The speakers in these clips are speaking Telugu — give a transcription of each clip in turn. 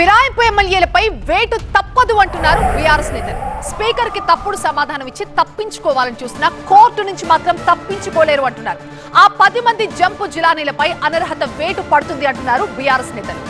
ఫిరాయింపు ఎమ్మెల్యేలపై వేటు తప్పదు అంటున్నారు బీఆర్ఎస్ నేతలు. స్పీకర్ కి తప్పుడు సమాధానం ఇచ్చి తప్పించుకోవాలని చూసినా కోర్టు నుంచి మాత్రం తప్పించుకోలేరు అంటున్నారు. ఆ 10 మంది జంపు జిలానీలపై అనర్హత వేటు పడుతుంది అంటున్నారు బీఆర్ఎస్ నేతలు.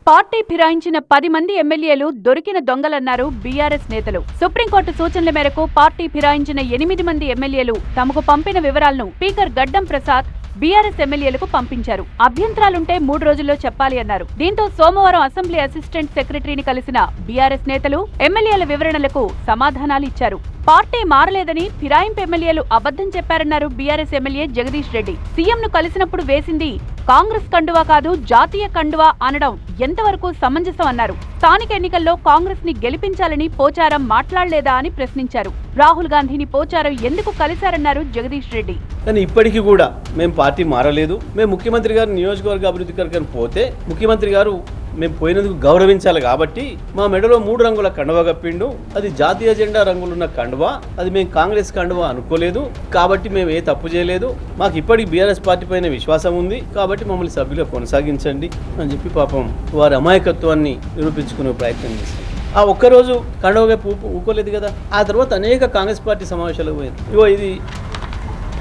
పార్టీ ఫిరాయించిన 10 మంది ఎమ్మెల్యేలు దొరికిన దొంగలన్నారు బీఆర్ఎస్ నేతలు. సుప్రీంకోర్టు సూచనల మేరకు పార్టీ ఫిరాయించిన 8 మంది ఎమ్మెల్యేలు తమకు పంపిన వివరాలను స్పీకర్ గడ్డం ప్రసాద్ బీఆర్ఎస్ ఎమ్మెల్యేలకు పంపించారు. అభ్యంతరాలుంటే 3 రోజుల్లో చెప్పాలి అన్నారు. దీంతో సోమవారం అసెంబ్లీ అసిస్టెంట్ సెక్రటరీని కలిసిన బీఆర్ఎస్ నేతలు ఎమ్మెల్యేల వివరణలకు సమాధానాలు ఇచ్చారు. పార్టీ మారలేదని ఫిరాయింపు ఎమ్మెల్యేలు అబద్ధం చెప్పారన్నారు బీఆర్ఎస్ ఎమ్మెల్యే జగదీష్ రెడ్డి. సీఎంను కలిసినప్పుడు వేసింది కాంగ్రెస్ కండువా కాదు జాతీయ కండువా అనడం ఎంతవరకు సమంజసం అన్నారు. స్థానిక ఎన్నికల్లో కాంగ్రెస్ ని గెలిపించాలని పోచారం మాట్లాడలేదా అని ప్రశ్నించారు. రాహుల్ గాంధీని పోచారం ఎందుకు కలిశారన్నారు జగదీష్ రెడ్డి. కానీ ఇప్పటికీ కూడా మేము పార్టీ మారలేదు. మేము ముఖ్యమంత్రి గారు నియోజకవర్గ అభివృద్ధి కొరకు పోతే ముఖ్యమంత్రి గారు మేము పోయినందుకు గౌరవించాలి కాబట్టి మా మెడలో 3 రంగుల కండువా కప్పిండు. అది జాతీయ జెండా రంగులున్న కండువా. అది మేము కాంగ్రెస్ కండువా అనుకోలేదు కాబట్టి మేము ఏ తప్పు చేయలేదు. మాకు ఇప్పటికి బీఆర్ఎస్ పార్టీ పైన విశ్వాసం ఉంది కాబట్టి మమ్మల్ని సభ్యులుగా కొనసాగించండి అని చెప్పి పాపం వారి అమాయకత్వాన్ని నిరూపించుకునే ప్రయత్నం చేశారు. ఆ ఒక్కరోజు కండువగా ఊకోలేదు కదా. ఆ తర్వాత అనేక కాంగ్రెస్ పార్టీ సమావేశాలకు పోయారు. ఇది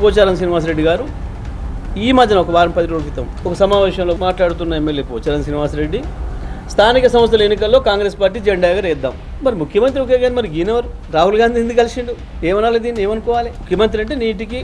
పోచారం శ్రీనివాసరెడ్డి గారు ఈ మధ్యన ఒక వారం 10 రోజుల క్రితం ఒక సమావేశంలో మాట్లాడుతున్న ఎమ్మెల్యే పోచారం శ్రీనివాసరెడ్డి స్థానిక సంస్థల ఎన్నికల్లో కాంగ్రెస్ పార్టీ జెండా ఎగరేద్దాం. మరి ముఖ్యమంత్రి ఒకే కానీ మరి ఈయనెవరు? రాహుల్ గాంధీ ఎందుకు కలిసిండు? ఏమనాలి దీన్ని? ఏమనుకోవాలి? ముఖ్యమంత్రి అంటే నీటికి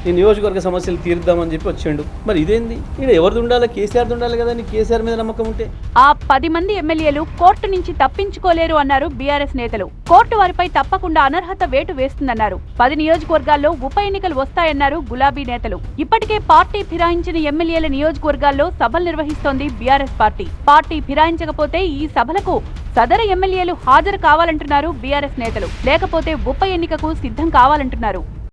ఈ నియోజకవర్గ సమస్యలు తీరుద్దామని చెప్పి వచ్చిండు. మరి ఇదేంది? ఇక్కడ ఎవరిది ఉండాలి? కేసీఆర్ ఉండాలి కదా. నీ కేసీఆర్ మీద నమ్మకం ఉంటే ఆ 10 మంది ఎమ్మెల్యేలు కోర్టు నుంచి తప్పించుకోలేరు అన్నారు బీఆర్ఎస్ నేతలు. కోర్టు వారిపై తప్పకుండా అనర్హత వేటు వేస్తుందన్నారు. 10 నియోజకవర్గాల్లో ఉప ఎన్నికలు వస్తాయన్నారు గులాబీ నేతలు. ఇప్పటికే పార్టీ ఫిరాయించిన ఎమ్మెల్యేల నియోజకవర్గాల్లో సభలు నిర్వహిస్తోంది బీఆర్ఎస్ పార్టీ. పార్టీ ఫిరాయించకపోతే ఈ సభలకు సదరు ఎమ్మెల్యేలు హాజరు కావాలంటున్నారు బీఆర్ఎస్ నేతలు. లేకపోతే ఉప ఎన్నికకు సిద్ధం కావాలంటున్నారు.